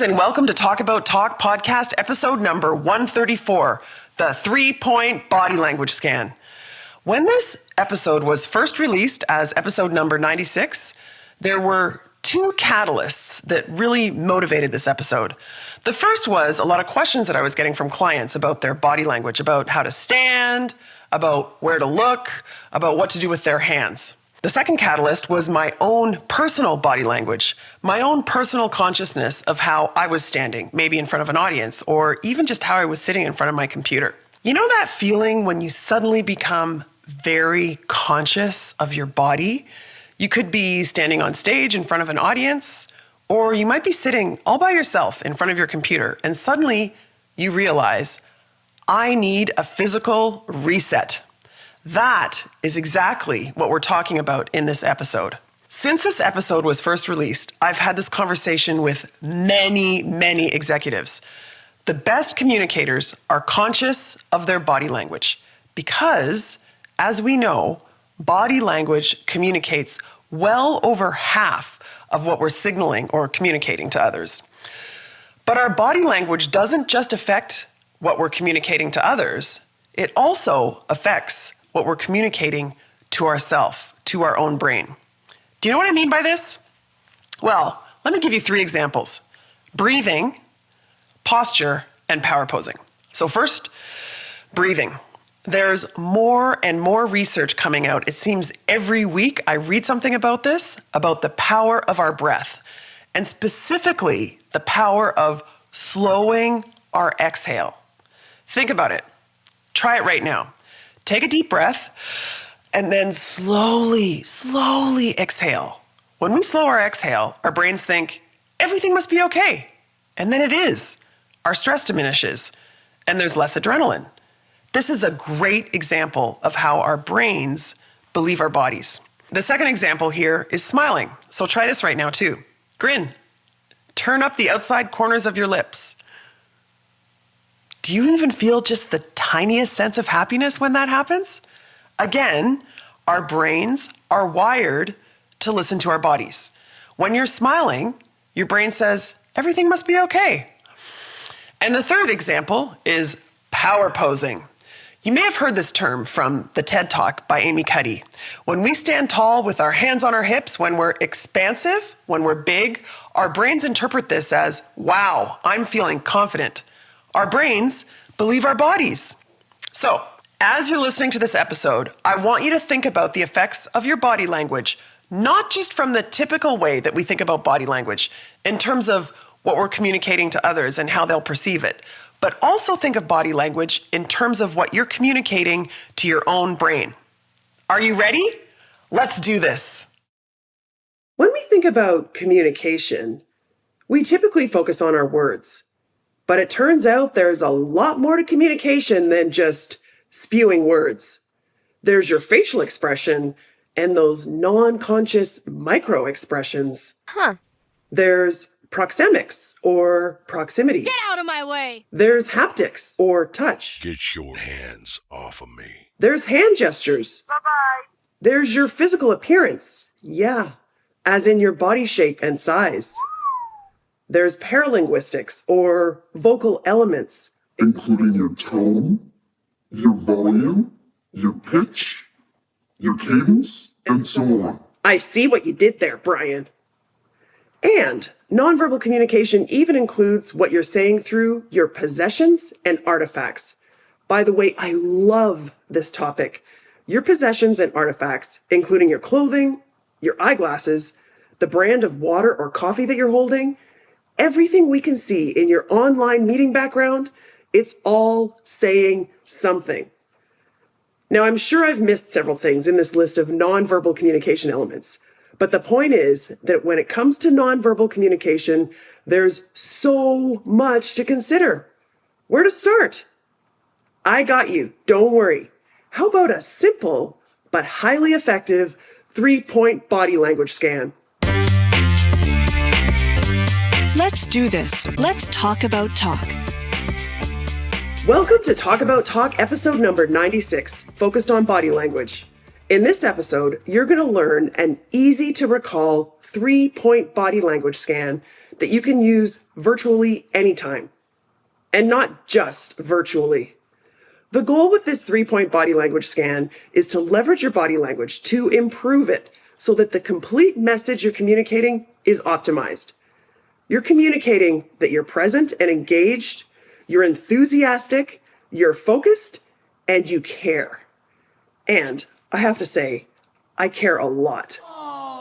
and welcome to Talk About Talk podcast episode number 134, the 3-point body language scan. When this episode was first released as episode number 96, there were two catalysts that really motivated this episode. The first was a lot of questions that I was getting from clients about their body language, about how to stand, about where to look, about what to do with their hands. The second catalyst was my own personal body language, my own personal consciousness of how I was standing, maybe in front of an audience, or even just how I was sitting in front of my computer. You know that feeling when you suddenly become very conscious of your body? You could be standing on stage in front of an audience, or you might be sitting all by yourself in front of your computer, and suddenly you realize, I need a physical reset. That is exactly what we're talking about in this episode. Since this episode was first released, I've had this conversation with many executives. The best communicators are conscious of their body language because, as we know, body language communicates well over half of what we're signaling or communicating to others. But our body language doesn't just affect what we're communicating to others, it also affects what we're communicating to ourselves, to our own brain. Do you know what I mean by this? Well, let me give you 3 examples: breathing, posture, and power posing. So first, breathing. There's more and more research coming out. It seems every week I read something about this, about the power of our breath, and specifically the power of slowing our exhale. Think about it. Try it right now. Take a deep breath and then slowly exhale. When we slow our exhale, our brains think everything must be okay. And then it is. Our stress diminishes and there's less adrenaline. This is a great example of how our brains believe our bodies. The second example here is smiling. So try this right now too. Grin. Turn up the outside corners of your lips. Do you even feel just the tiniest sense of happiness when that happens? Again, our brains are wired to listen to our bodies. When you're smiling, your brain says, everything must be okay. And the third example is power posing. You may have heard this term from the TED Talk by Amy Cuddy. When we stand tall with our hands on our hips, when we're expansive, when we're big, our brains interpret this as, wow, I'm feeling confident. Our brains believe our bodies. So, as you're listening to this episode, I want you to think about the effects of your body language, not just from the typical way that we think about body language, in terms of what we're communicating to others and how they'll perceive it, but also think of body language in terms of what you're communicating to your own brain. Are you ready? Let's do this. When we think about communication, we typically focus on our words. But it turns out there's a lot more to communication than just spewing words. There's your facial expression and those non-conscious micro expressions. There's proxemics or proximity. Get out of my way! There's haptics or touch. Get your hands off of me. There's hand gestures. Bye-bye. There's your physical appearance. Yeah, as in your body shape and size. There's paralinguistics, or vocal elements, including your tone, your volume, your pitch, your cadence, and so on. I see what you did there, Brian. And nonverbal communication even includes what you're saying through your possessions and artifacts. By the way, I love this topic. Your possessions and artifacts, including your clothing, your eyeglasses, the brand of water or coffee that you're holding, everything we can see in your online meeting background, it's all saying something. Now, I'm sure I've missed several things in this list of nonverbal communication elements, but the point is that when it comes to nonverbal communication, there's so much to consider. Where to start? I got you, don't worry. How about a simple but highly effective 3-point body language scan? Let's do this. Let's talk about talk. Welcome to Talk About Talk episode number 96, focused on body language. In this episode, you're going to learn an easy to recall 3-point body language scan that you can use virtually anytime, and not just virtually. The goal with this 3-point body language scan is to leverage your body language to improve it so that the complete message you're communicating is optimized. You're communicating that you're present and engaged, you're enthusiastic, you're focused, and you care. And I have to say, I care a lot.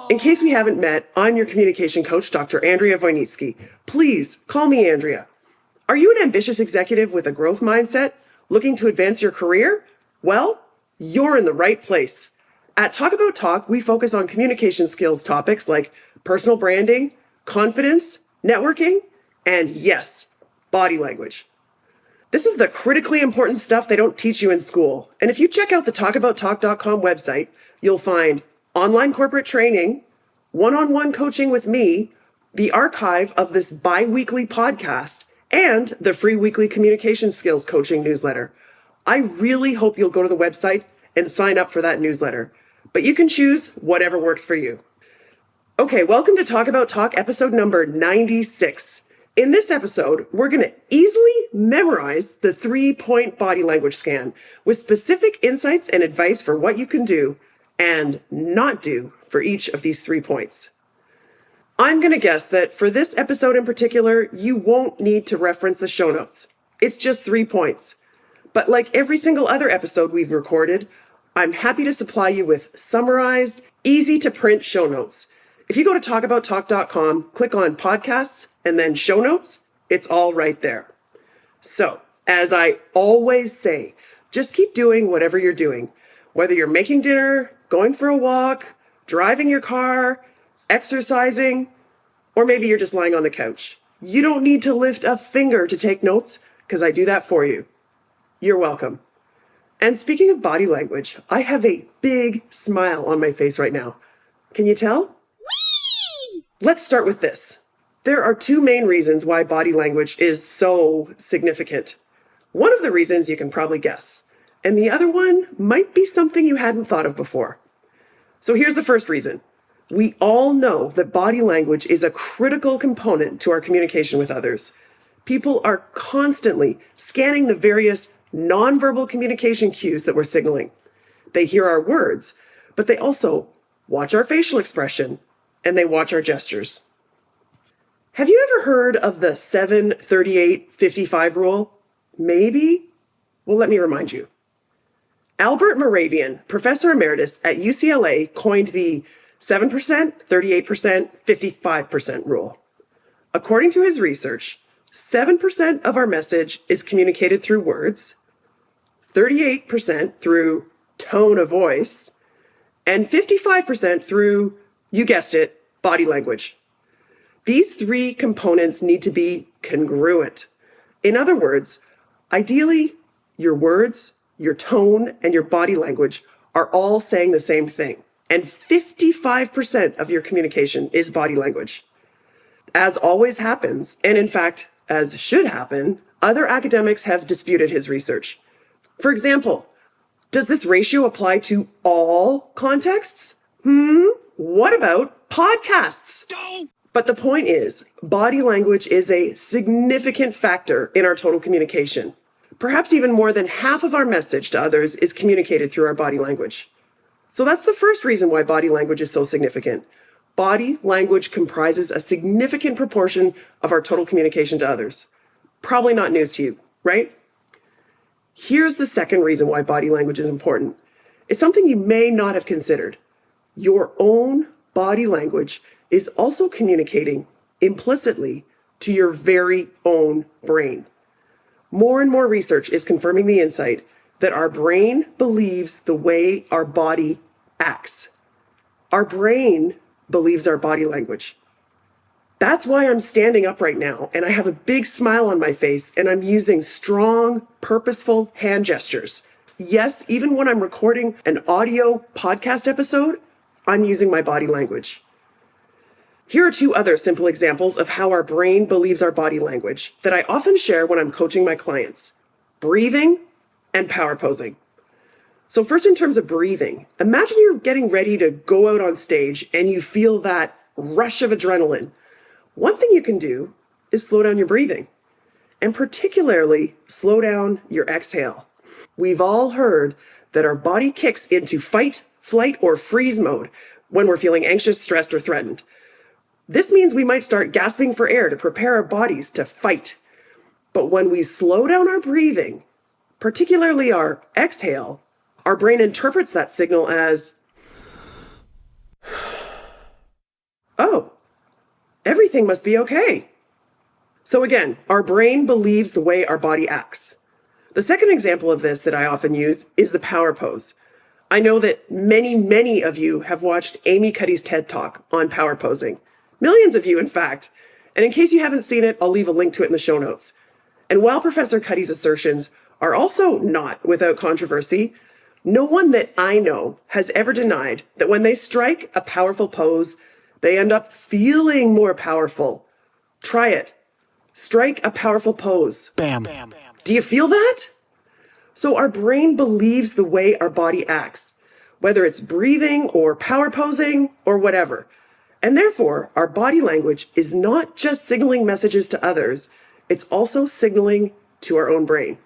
In case we haven't met, I'm your communication coach, Dr. Andrea Wojnicki. Please call me Andrea. Are you an ambitious executive with a growth mindset looking to advance your career? Well, you're in the right place. At Talk About Talk, we focus on communication skills topics like personal branding, confidence, networking, and yes, body language. This is the critically important stuff they don't teach you in school. And if you check out the talkabouttalk.com website, you'll find online corporate training, one-on-one coaching with me, the archive of this bi-weekly podcast, and the free weekly communication skills coaching newsletter. I really hope you'll go to the website and sign up for that newsletter, but you can choose whatever works for you. Okay, welcome to Talk About Talk, episode number 96. In this episode, we're going to easily memorize the 3-point body language scan with specific insights and advice for what you can do and not do for each of these 3 points. I'm going to guess that for this episode in particular, you won't need to reference the show notes. It's just 3 points. But like every single other episode we've recorded, I'm happy to supply you with summarized, easy to print show notes. If you go to talkabouttalk.com, click on podcasts and then show notes, it's all right there. So, as I always say, just keep doing whatever you're doing. Whether you're making dinner, going for a walk, driving your car, exercising, or maybe you're just lying on the couch. You don't need to lift a finger to take notes because I do that for you. You're welcome. And speaking of body language, I have a big smile on my face right now. Can you tell? Whee! Let's start with this. There are 2 main reasons why body language is so significant. One of the reasons you can probably guess, and the other one might be something you hadn't thought of before. So here's the first reason. We all know that body language is a critical component to our communication with others. People are constantly scanning the various nonverbal communication cues that we're signaling. They hear our words, but they also watch our facial expression and they watch our gestures. Have you ever heard of the 7-38-55 rule? Maybe? Well, let me remind you. Albert Moravian, professor emeritus at UCLA, coined the 7%, 38%, 55% rule. According to his research, 7% of our message is communicated through words, 38% through tone of voice, and 55% through, you guessed it, body language. These 3 components need to be congruent. In other words, ideally, your words, your tone, and your body language are all saying the same thing. And 55% of your communication is body language. As always happens, and in fact, as should happen, other academics have disputed his research. For example, does this ratio apply to all contexts? What about podcasts? But the point is, body language is a significant factor in our total communication. Perhaps even more than half of our message to others is communicated through our body language. So that's the first reason why body language is so significant. Body language comprises a significant proportion of our total communication to others. Probably not news to you, right? Here's the second reason why body language is important. It's something you may not have considered. Your own body language is also communicating implicitly to your very own brain. More and more research is confirming the insight that our brain believes the way our body acts. Our brain believes our body language. That's why I'm standing up right now and I have a big smile on my face and I'm using strong, purposeful hand gestures. Yes, even when I'm recording an audio podcast episode, I'm using my body language. Here are 2 other simple examples of how our brain believes our body language that I often share when I'm coaching my clients: breathing and power posing. So first, in terms of breathing, imagine you're getting ready to go out on stage and you feel that rush of adrenaline. One thing you can do is slow down your breathing, and particularly slow down your exhale. We've all heard that our body kicks into fight, flight, or freeze mode when we're feeling anxious, stressed, or threatened. This means we might start gasping for air to prepare our bodies to fight. But when we slow down our breathing, particularly our exhale, our brain interprets that signal as, oh, everything must be okay. So again, our brain believes the way our body acts. The second example of this that I often use is the power pose. I know that many of you have watched Amy Cuddy's TED Talk on power posing. Millions of you, in fact. And in case you haven't seen it, I'll leave a link to it in the show notes. And while Professor Cuddy's assertions are also not without controversy, no one that I know has ever denied that when they strike a powerful pose, they end up feeling more powerful. Try it. Strike a powerful pose. Bam. Do you feel that? So our brain believes the way our body acts, whether it's breathing or power posing or whatever. And therefore, our body language is not just signaling messages to others, it's also signaling to our own brain.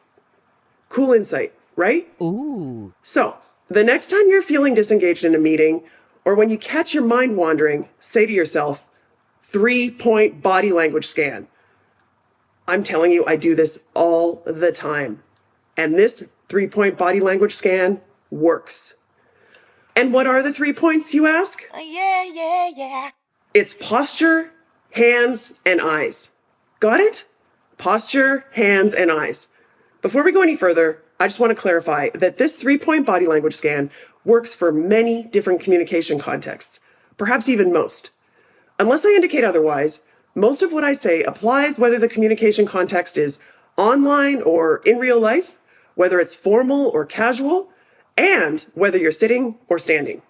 Cool insight, right? Ooh. So, the next time you're feeling disengaged in a meeting, or when you catch your mind wandering, say to yourself, 3-point body language scan. I'm telling you, I do this all the time. And this 3-point body language scan works. And what are the 3 points, you ask? Yeah. It's posture, hands, and eyes. Got it? Posture, hands, and eyes. Before we go any further, I just want to clarify that this 3-point body language scan works for many different communication contexts, perhaps even most. Unless I indicate otherwise, most of what I say applies whether the communication context is online or in real life, whether it's formal or casual, and whether you're sitting or standing.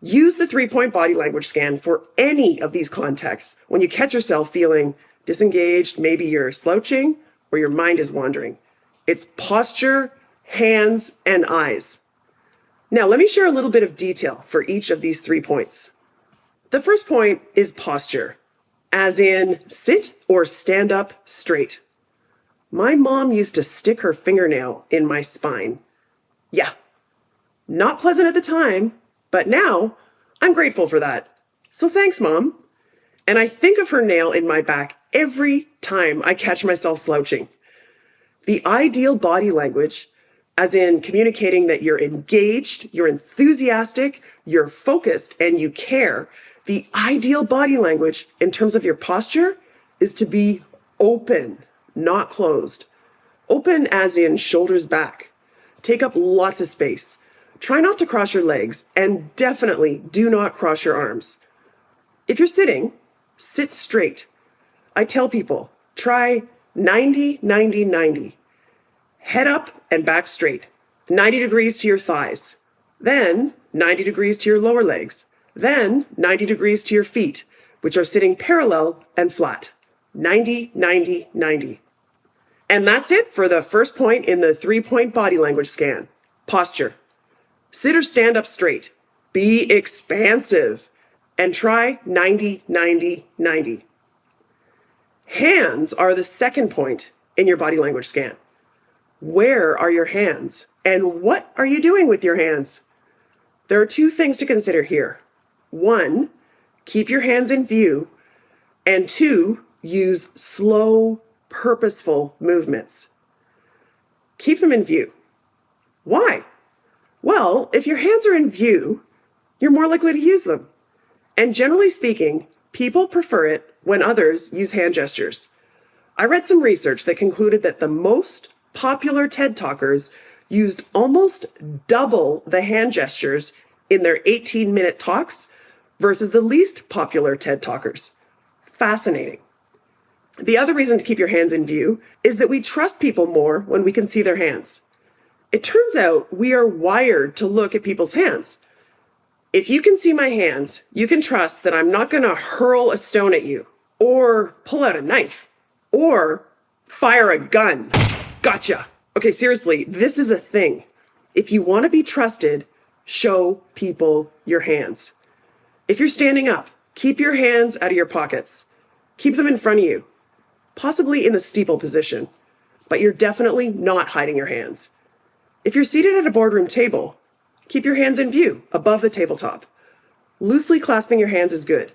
Use the 3-point body language scan for any of these contexts when you catch yourself feeling disengaged, maybe you're slouching, or your mind is wandering. It's posture, hands, and eyes. Now, let me share a little bit of detail for each of these 3 points. The first point is posture, as in sit or stand up straight. My mom used to stick her fingernail in my spine. Yeah, not pleasant at the time, but now I'm grateful for that. So thanks, Mom. And I think of her nail in my back every time I catch myself slouching. The ideal body language, as in communicating that you're engaged, you're enthusiastic, you're focused, and you care, the ideal body language in terms of your posture is to be open, not closed. Open as in shoulders back. Take up lots of space. Try not to cross your legs, and definitely do not cross your arms. If you're sitting, sit straight. I tell people, try 90-90-90. Head up and back straight. 90 degrees to your thighs. Then 90 degrees to your lower legs. Then 90 degrees to your feet, which are sitting parallel and flat. 90-90-90. And that's it for the first point in the 3-point body language scan. Posture. Sit or stand up straight. Be expansive. And try 90-90-90. Hands are the second point in your body language scan. Where are your hands? And what are you doing with your hands? There are 2 things to consider here. 1, keep your hands in view. And 2, use slow, purposeful movements. Keep them in view. Why? Well, if your hands are in view, you're more likely to use them. And generally speaking, people prefer it when others use hand gestures. I read some research that concluded that the most popular TED Talkers used almost double the hand gestures in their 18-minute talks versus the least popular TED Talkers. Fascinating. The other reason to keep your hands in view is that we trust people more when we can see their hands. It turns out we are wired to look at people's hands. If you can see my hands, you can trust that I'm not going to hurl a stone at you, or pull out a knife, or fire a gun. Gotcha. Okay, seriously, this is a thing. If you want to be trusted, show people your hands. If you're standing up, keep your hands out of your pockets. Keep them in front of you, possibly in the steeple position, but you're definitely not hiding your hands. If you're seated at a boardroom table, keep your hands in view, above the tabletop. Loosely clasping your hands is good,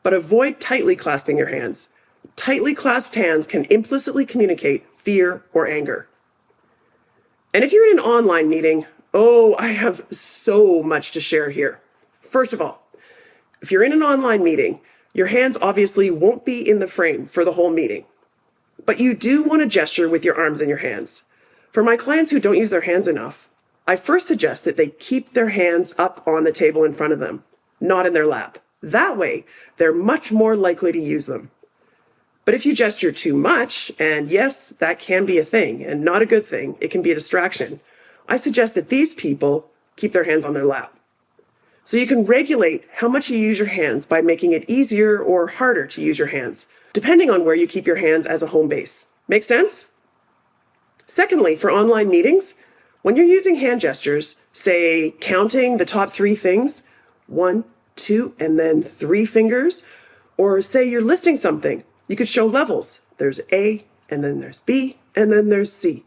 but avoid tightly clasping your hands. Tightly clasped hands can implicitly communicate fear or anger. And if you're in an online meeting, I have so much to share here. First of all, if you're in an online meeting, your hands obviously won't be in the frame for the whole meeting, but you do want to gesture with your arms and your hands. For my clients who don't use their hands enough, I first suggest that they keep their hands up on the table in front of them, not in their lap. That way, they're much more likely to use them. But if you gesture too much, and yes, that can be a thing and not a good thing, it can be a distraction, I suggest that these people keep their hands on their lap. So you can regulate how much you use your hands by making it easier or harder to use your hands, depending on where you keep your hands as a home base. Make sense? Secondly, for online meetings, when you're using hand gestures, say counting the top 3 things, 1, 2, and then 3 fingers, or say you're listing something, you could show levels. There's A, and then there's B, and then there's C.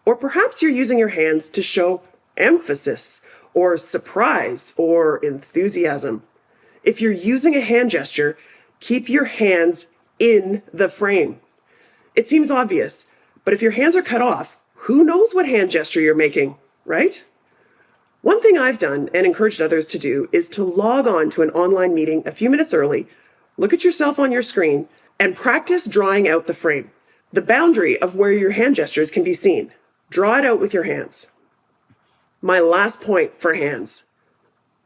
Or perhaps you're using your hands to show emphasis, or surprise, or enthusiasm. If you're using a hand gesture, keep your hands in the frame. It seems obvious, but if your hands are cut off, who knows what hand gesture you're making, right? One thing I've done and encouraged others to do is to log on to an online meeting a few minutes early, look at yourself on your screen, and practice drawing out the frame, the boundary of where your hand gestures can be seen. Draw it out with your hands. My last point for hands.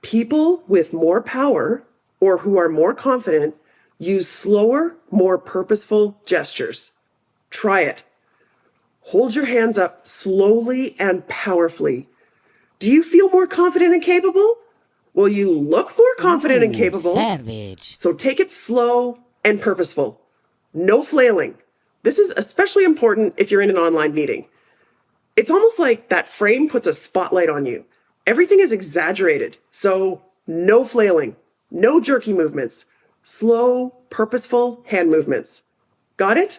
People with more power or who are more confident use slower, more purposeful gestures. Try it. Hold your hands up slowly and powerfully. Do you feel more confident and capable? Well, you look more confident and capable. Savage. So take it slow and purposeful. No flailing. This is especially important if you're in an online meeting. It's almost like that frame puts a spotlight on you. Everything is exaggerated. So no flailing, no jerky movements, slow, purposeful hand movements. Got it?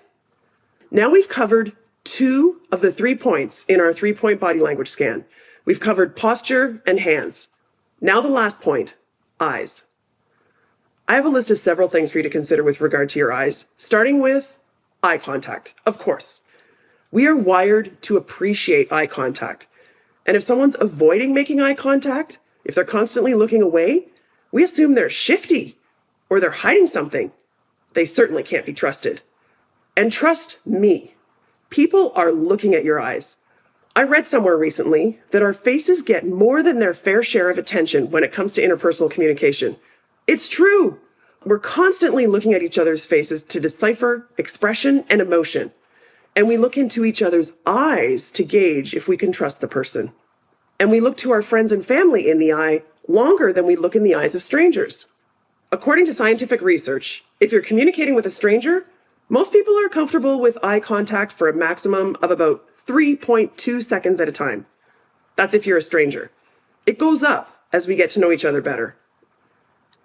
Now we've covered 2 of the 3 points in our 3-point body language scan. We've covered posture and hands. Now the last point, eyes. I have a list of several things for you to consider with regard to your eyes, starting with eye contact, of course. We are wired to appreciate eye contact. And if someone's avoiding making eye contact, if they're constantly looking away, we assume they're shifty or they're hiding something. They certainly can't be trusted. And trust me, people are looking at your eyes. I read somewhere recently that our faces get more than their fair share of attention when it comes to interpersonal communication. It's true. We're constantly looking at each other's faces to decipher expression and emotion. And we look into each other's eyes to gauge if we can trust the person. And we look to our friends and family in the eye longer than we look in the eyes of strangers. According to scientific research, if you're communicating with a stranger, most people are comfortable with eye contact for a maximum of about 3.2 seconds at a time. That's if you're a stranger. It goes up as we get to know each other better.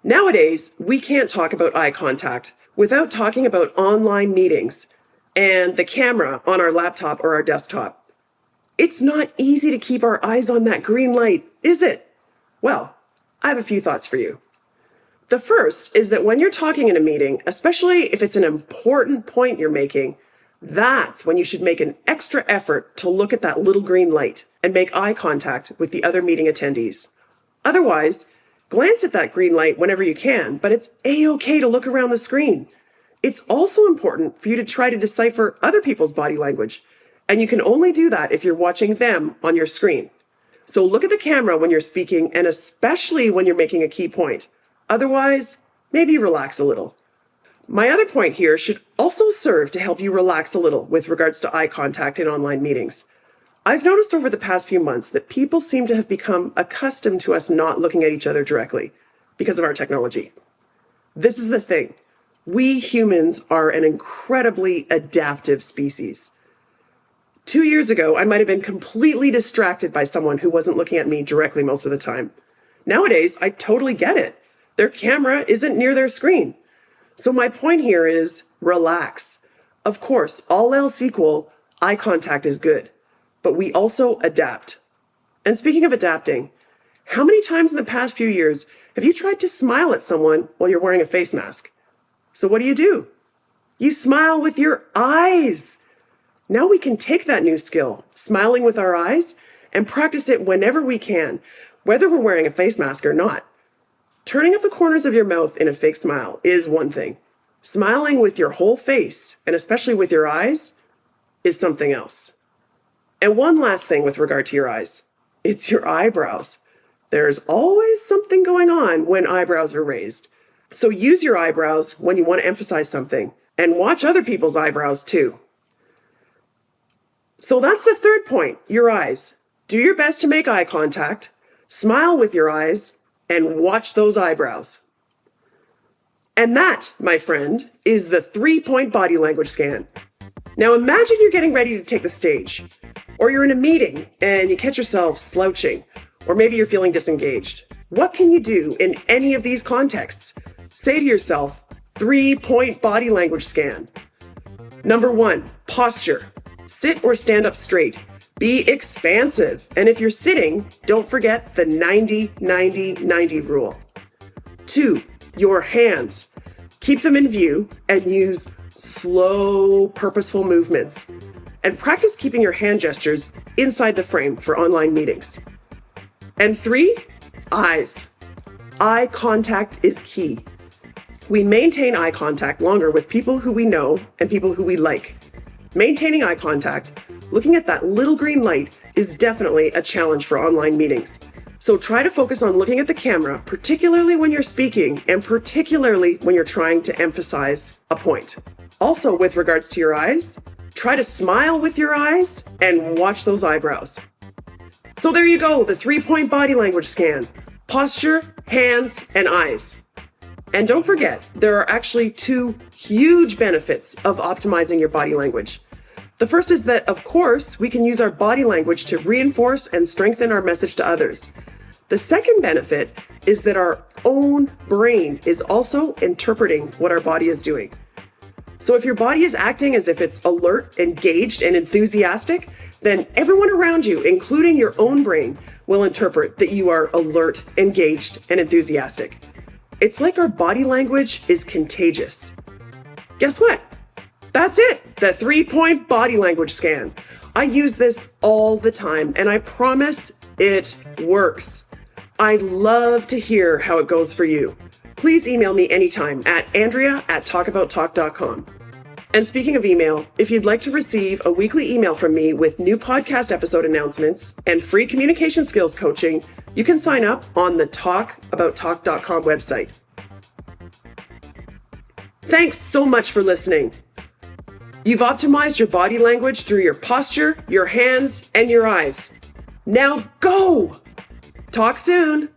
Nowadays, we can't talk about eye contact without talking about online meetings and the camera on our laptop or our desktop. It's not easy to keep our eyes on that green light, is it? Well, I have a few thoughts for you. The first is that when you're talking in a meeting, especially if it's an important point you're making, that's when you should make an extra effort to look at that little green light and make eye contact with the other meeting attendees. Otherwise, glance at that green light whenever you can, but it's a-okay to look around the screen. It's also important for you to try to decipher other people's body language, and you can only do that if you're watching them on your screen. So look at the camera when you're speaking, and especially when you're making a key point. Otherwise, maybe relax a little. My other point here should also serve to help you relax a little with regards to eye contact in online meetings. I've noticed over the past few months that people seem to have become accustomed to us not looking at each other directly because of our technology. This is the thing. We humans are an incredibly adaptive species. 2 years ago, I might have been completely distracted by someone who wasn't looking at me directly most of the time. Nowadays, I totally get it. Their camera isn't near their screen. So my point here is relax. Of course, all else equal, eye contact is good, but we also adapt. And speaking of adapting, how many times in the past few years have you tried to smile at someone while you're wearing a face mask? So what do? You smile with your eyes. Now we can take that new skill, smiling with our eyes, and practice it whenever we can, whether we're wearing a face mask or not. Turning up the corners of your mouth in a fake smile is one thing. Smiling with your whole face, and especially with your eyes, is something else. And one last thing with regard to your eyes. It's your eyebrows. There's always something going on when eyebrows are raised. So use your eyebrows when you want to emphasize something, and watch other people's eyebrows too. So that's the third point, your eyes. Do your best to make eye contact, smile with your eyes, and watch those eyebrows. And that, my friend, is the 3-point body language scan. Now imagine you're getting ready to take the stage, or you're in a meeting and you catch yourself slouching, or maybe you're feeling disengaged. What can you do in any of these contexts? Say to yourself, 3-point body language scan. Number 1, posture. Sit or stand up straight. Be expansive. And if you're sitting, don't forget the 90-90-90 rule. 2, your hands. Keep them in view and use slow, purposeful movements. And practice keeping your hand gestures inside the frame for online meetings. And 3, eyes. Eye contact is key. We maintain eye contact longer with people who we know and people who we like. Maintaining eye contact, looking at that little green light, is definitely a challenge for online meetings. So try to focus on looking at the camera, particularly when you're speaking and particularly when you're trying to emphasize a point. Also, with regards to your eyes, try to smile with your eyes and watch those eyebrows. So there you go, the 3-point body language scan. Posture, hands, and eyes. And don't forget, there are actually 2 huge benefits of optimizing your body language. The first is that, of course, we can use our body language to reinforce and strengthen our message to others. The second benefit is that our own brain is also interpreting what our body is doing. So if your body is acting as if it's alert, engaged, and enthusiastic, then everyone around you, including your own brain, will interpret that you are alert, engaged, and enthusiastic. It's like our body language is contagious. Guess what? That's it, the 3-point body language scan. I use this all the time, and I promise it works. I'd love to hear how it goes for you. Please email me anytime at andrea@talkabouttalk.com. And speaking of email, if you'd like to receive a weekly email from me with new podcast episode announcements and free communication skills coaching, you can sign up on the talkabouttalk.com website. Thanks so much for listening. You've optimized your body language through your posture, your hands, and your eyes. Now go! Talk soon!